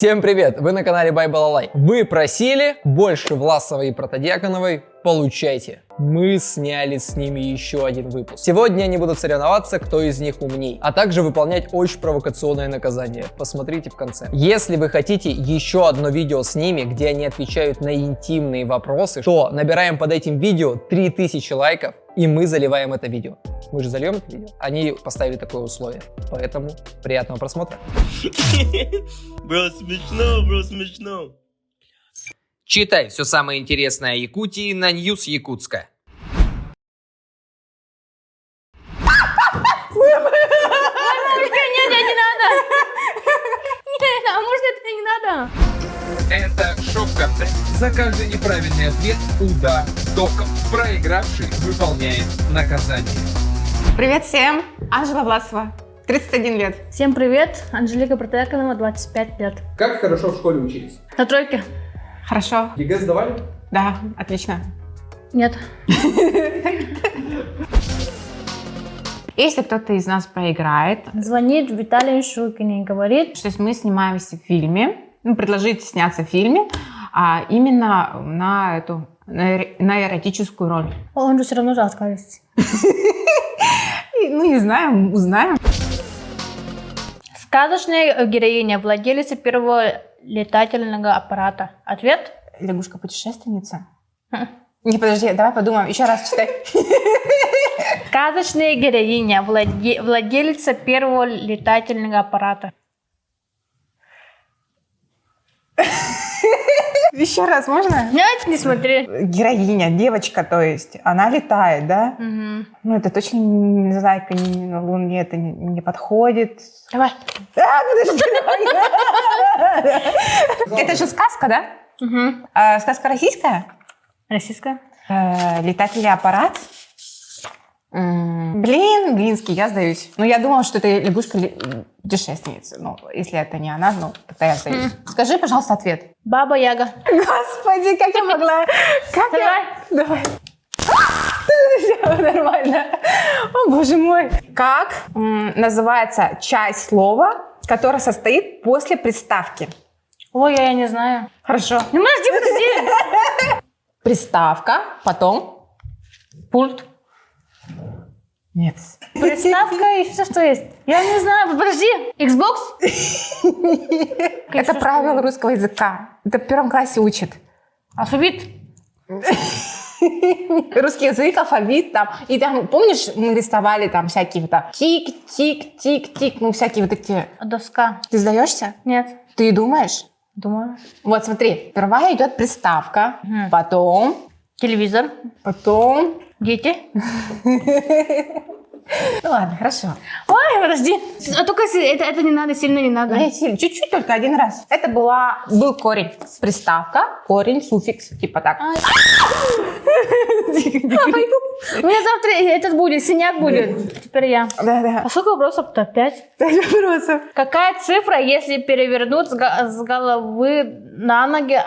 Всем привет! Вы на канале Бай Балалай. Вы просили больше Власовой и Протодиаконовой? Получайте. Мы сняли с ними еще один выпуск. Сегодня они будут соревноваться, кто из них умней, а также выполнять очень провокационное наказание. Посмотрите в конце. Если вы хотите еще одно видео с ними, где они отвечают на интимные вопросы, то набираем под этим видео 3000 лайков, и мы заливаем это видео. Мы же зальем это видео. Они поставили такое условие. Поэтому приятного просмотра. Бро, смешно. Читай все самое интересное о Якутии на Ньюс Якутска. Нет, не надо. Нет, а может это не надо? Это шок-контент. За каждый неправильный ответ удар током. Проигравший выполняет наказание. Привет всем! Анжела Власова, 31 лет. Всем привет, Анжелика Протодиаконова, 25 лет. Как хорошо в школе учились? На тройке? Хорошо. ЕГЭ сдавали? Да, отлично. Нет. Если кто-то из нас проиграет, Звонит Виталий Шукин и говорит, что мы снимаемся в фильме, предложите сняться в фильме, а именно на эротическую роль. он же все равно же откажется. Не знаем, узнаем. Сказочная героиня, владелица первого летательного аппарата. Ответ? Лягушка-путешественница? Не, подожди, давай подумаем, еще раз читай. Сказочная героиня, владелица первого летательного аппарата. Еще раз можно? Нет, не смотри. Героиня, девочка, то есть, она летает, да? Угу. Это точно не зайка, не на Луне, это не подходит. Давай. Подожди, это же сказка, да? Угу. Сказка российская? Российская. Летательный аппарат? Блинский, я сдаюсь. Я думала, что это лягушка-путешественница. Если это не она, тогда я сдаюсь. Скажи, пожалуйста, ответ. Баба Яга. Господи, как я могла? Давай. Давай. Нормально. О, боже мой. Как называется часть слова, которая состоит после приставки? Ой, я не знаю. Хорошо. Ну, подожди. Приставка, потом Пульт. нет. Приставка и все, что есть. Я не знаю, подожди. Xbox? Это правило русского языка. Это в первом классе учат. Алфавит? Русский язык, алфавит там. И там, помнишь, мы рисовали там всякие вот так тик-тик-тик-тик, всякие вот эти. Доска? Ты сдаешься? Нет. Ты думаешь? Думаю. Вот смотри, сперва идет приставка, Мгм. потом, Телевизор? Дети? Ну ладно, хорошо. Ой, подожди. А только это не надо, сильно не надо. Чуть-чуть только один раз. Это был корень. Приставка, корень, суффикс, типа так. У меня завтра этот будет, синяк будет. Теперь я. Да. А сколько вопросов-то? 5? Вопросов. Какая цифра, если перевернуть с головы на ноги,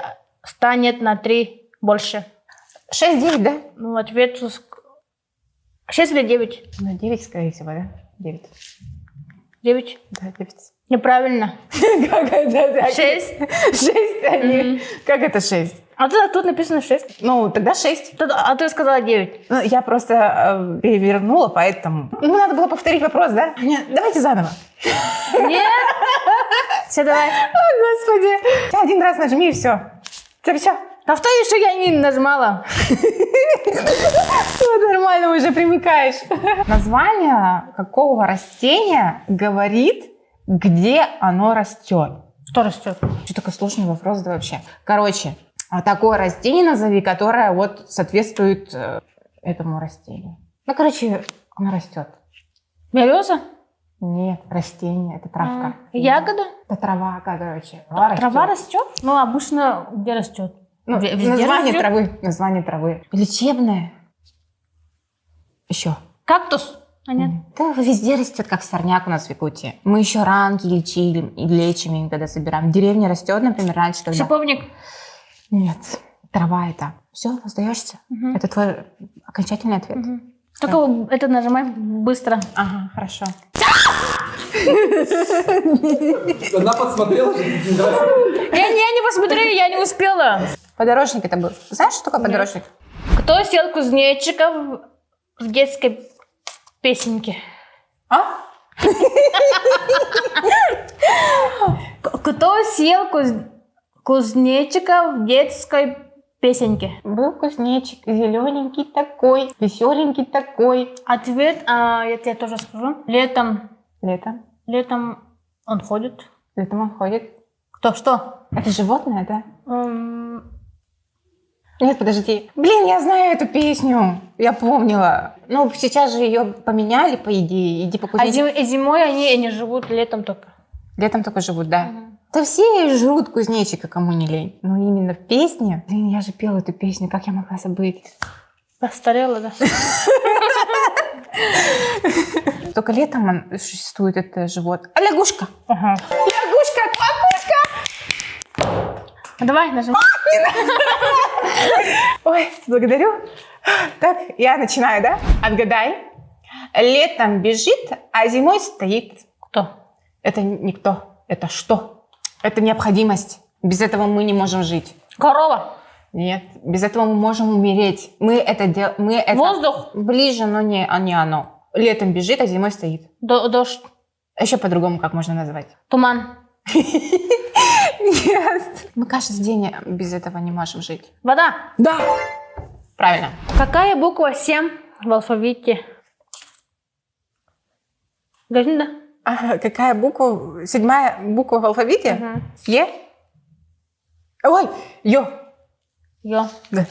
станет на 3 больше? 6-9, да? Ну, ответ 6 или 9? 9, скорее всего, да? 9. 9? Да, 9. Неправильно. Как это? 6. 6. Как это 6? А тут написано 6. Тогда 6. А ты сказала 9. Я просто перевернула, поэтому... Надо было повторить вопрос, да? Нет, давайте заново. Нет. Все, давай. О, Господи. Один раз нажми и все. Все. Повтори, что я не нажимала. Все нормально, уже привыкаешь. Название какого растения говорит, где оно растет? Что растет? Что такой сложный вопрос, да вообще? Короче, такое растение назови, которое соответствует этому растению. Оно растет. Береза? Нет, растение, это травка. Ягода? Это трава, короче. Трава растет? Ну, обычно где растет? Везде Название растет? травы. Название травы. Лечебное. Еще. Кактус? А нет? Да, везде растет, как сорняк у нас в Якутии. Мы еще ранки лечим им, когда собираем. В деревне растет, например, раньше, когда... Шиповник? Нет, трава это. Все, сдаешься? Мгм. Это твой окончательный ответ? Только это нажимай быстро. Ага, хорошо. Она подсмотрела, что не нравится. Я не посмотрела, я не успела. Подорожник это был. Знаешь, что такое подорожник? Кто съел кузнечика в детской песенке? А? Кто съел кузнечика в детской песенке? Был кузнечик, зелененький такой, веселенький такой. Ответ, я тебе тоже скажу. Летом Летом он ходит. он ходит. Кто что? Это животное, да? Нет, подожди. Блин, я знаю эту песню. Я помнила. Ну, сейчас же ее поменяли, по идее. Иди по А кузнечику. зимой они живут, летом только. Летом только живут, да. Да все жрут кузнечика, кому не лень. Но именно в песне... Блин, я же пела эту песню, как я могла забыть? Постарела, да? Только летом существует это животное. А лягушка? Ага. Лягушка, квакушка! Давай, нажимай. Ой, благодарю. Так, я начинаю, да? Отгадай. Летом бежит, а зимой стоит. Кто? Это никто. Это что? Это необходимость. Без этого мы не можем жить. Корова. Нет, без этого мы можем умереть. Мы это делаем. Воздух. Ближе, но не оно. Летом бежит, а зимой стоит. Дождь. Еще по-другому как можно назвать? Туман. Нет. Мы каждый день без этого не можем жить. Вода. Да. Правильно. Какая буква 7 в алфавите? Говори, да? Ага, какая буква? 7-я буква в алфавите? Мгм. Е? Ой, Ё. Ё. Да.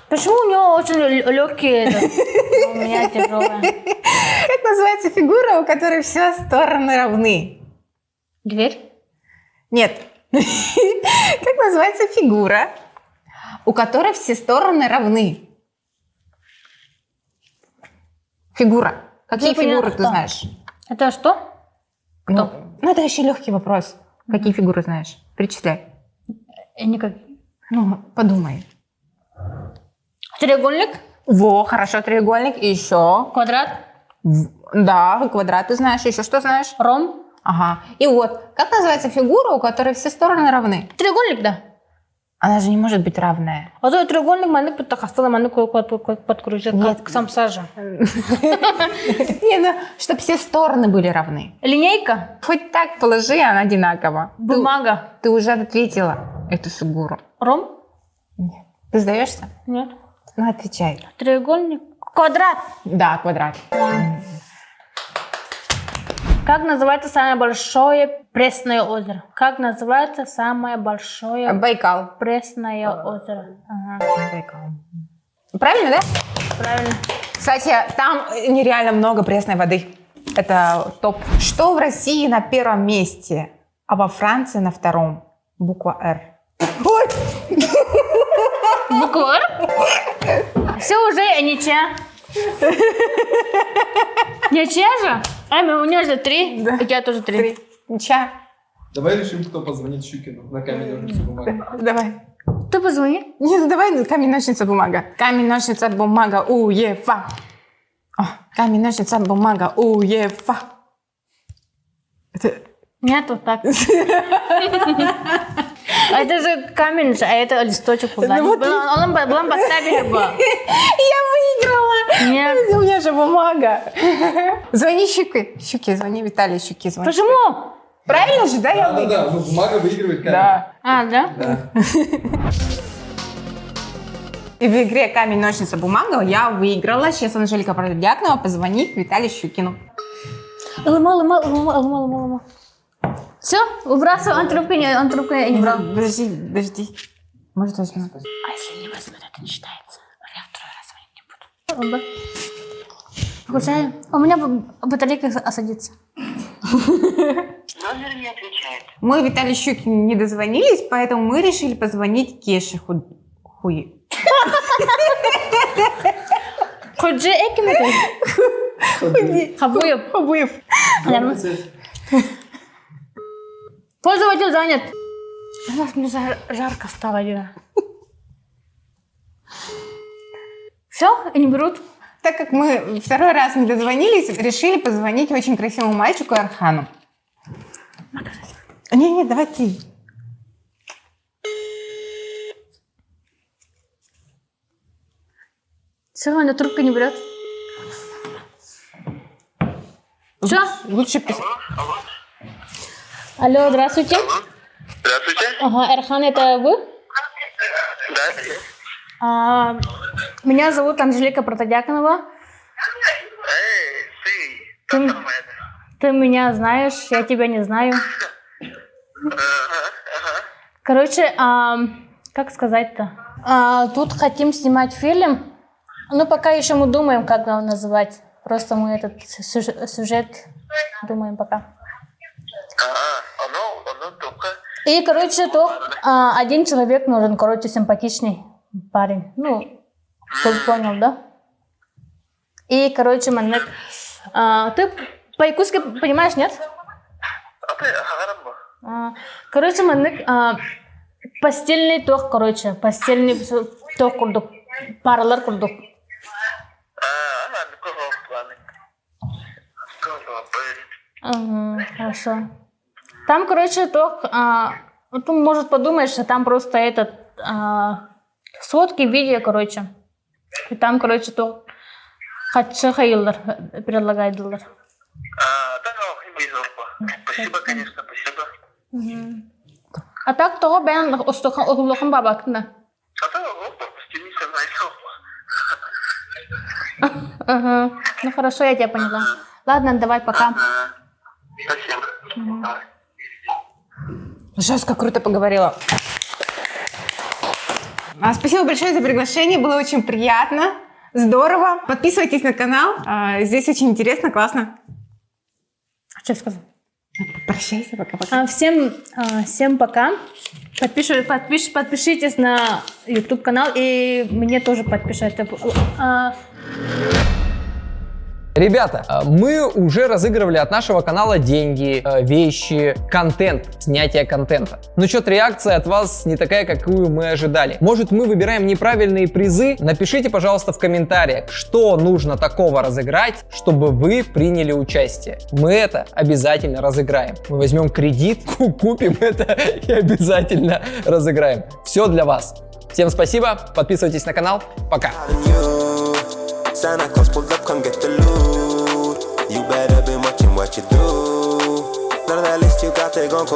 Почему у него очень легкие, у меня тяжелые? Как называется фигура, у которой все стороны равны? Дверь? Нет. Как называется фигура, у которой все стороны равны? Фигура. Какие Я поняла, фигуры ты кто? знаешь? Это что? Ну, это еще легкий вопрос. Какие фигуры знаешь? Перечисляй. Никак. Ну, подумай. Треугольник? Во, хорошо, треугольник. И еще. Квадрат? Да, квадрат ты знаешь. Еще что знаешь? Ром? Ага. И вот, как называется фигура, у которой все стороны равны? Треугольник, да. Она же не может быть равная. А то треугольник манек подтахастала, манек подкрутил, Нет. как сам сажа. Не, ну, чтобы все стороны были равны. Линейка? Хоть так положи, она одинакова. Бумага? Ты уже ответила эту фигуру. Ром? Нет. Ты сдаешься? Нет. Ну, отвечай. Треугольник? Квадрат? Да, квадрат. Как называется самое большое пресное озеро? Как называется самое большое Байкал. пресное озеро? Ага. Байкал. Правильно, да? Правильно. Кстати, там нереально много пресной воды. Это топ. Что в России на первом месте, а во Франции на втором? Буква «Р». Ой! Буква «Р»? Все уже ничья. Ничья же? У меня же 3, Да. у тебя тоже 3. Ча. Давай решим, кто позвонит Щукину на камень, ножницы, бумага. Давай. Ты позвони. Нет, ну давай камень, ножницы, бумага. Камень, ножницы, бумага, УЕФА. О, камень, ножницы, бумага, УЕФА. Это... Нет, вот так. А это же камень, а это листочек. Ну вот Он поставил бы. Я выиграла! Нет. У меня же бумага. Звони Щуке, звони Виталию Щуке. Звони. Почему? Правильно же, да? Я выиграла? Да, ну бумага выигрывает камень. Да. А, да? Да. И в игре камень, ножницы, бумага я выиграла. Сейчас Анжелика Продякнова позвонит Виталию Щукину. Лыма. Все, выбрасывай, он трубку не брал. Подожди. Может, возьму? А если не возьмет, это не считается. Я второй раз звонить не буду. Включаю. У меня батарейка осадится. Номер не отвечает. Мы Виталию Щукину не дозвонились, поэтому мы решили позвонить Кеше Хуи. Ходжи Экимет. Хабуев. Хабуев. Пользователь занят. Мне жарко стало, Дина. Все, и не берут. Так как мы второй раз не дозвонились, решили позвонить очень красивому мальчику Архану. Не, давай ты. Чего она трубку не берет? Что? Лучше писать. Алло, здравствуйте. Здравствуйте. Ага, Эрхан, это вы? Да, это я. Меня зовут Анжелика Протодиаконова. Эй, Ты меня знаешь, я тебя не знаю. Короче, как сказать-то? Тут хотим снимать фильм. Ну, пока еще мы думаем, как его называть. Просто мы этот сюжет думаем пока. Оно только... И, короче, один человек нужен, короче, симпатичный парень. Ну, ты понял, да? И, короче, ты по-якутски понимаешь, нет? Короче, постельный тох, короче, постельный тох курдук, паралар курдук. Хорошо. Там, короче, ты, может, подумаешь, что там просто сводки, видео, короче. И там, короче, предлагает доллар. Спасибо, конечно, спасибо. А так того бен остохам бабакна. Ага. Ну хорошо, я тебя поняла. Ладно, давай, пока. Спасибо. Жестко круто поговорила. Спасибо большое за приглашение, было очень приятно, здорово. Подписывайтесь на канал, здесь очень интересно, классно. Что сказал? Прощайся, пока-пока. Всем пока. Подпишитесь на YouTube канал и мне тоже подпишитесь. Ребята, мы уже разыгрывали от нашего канала деньги, вещи, контент, снятие контента. Но что-то реакция от вас не такая, какую мы ожидали. Может, мы выбираем неправильные призы? Напишите, пожалуйста, в комментариях, что нужно такого разыграть, чтобы вы приняли участие. Мы это обязательно разыграем. Мы возьмем кредит, купим это и обязательно разыграем. Все для вас. Всем спасибо, подписывайтесь на канал. Пока. Santa Claus pulled up, come get the loot. You better been watching what you do. None of that list you got, they gon'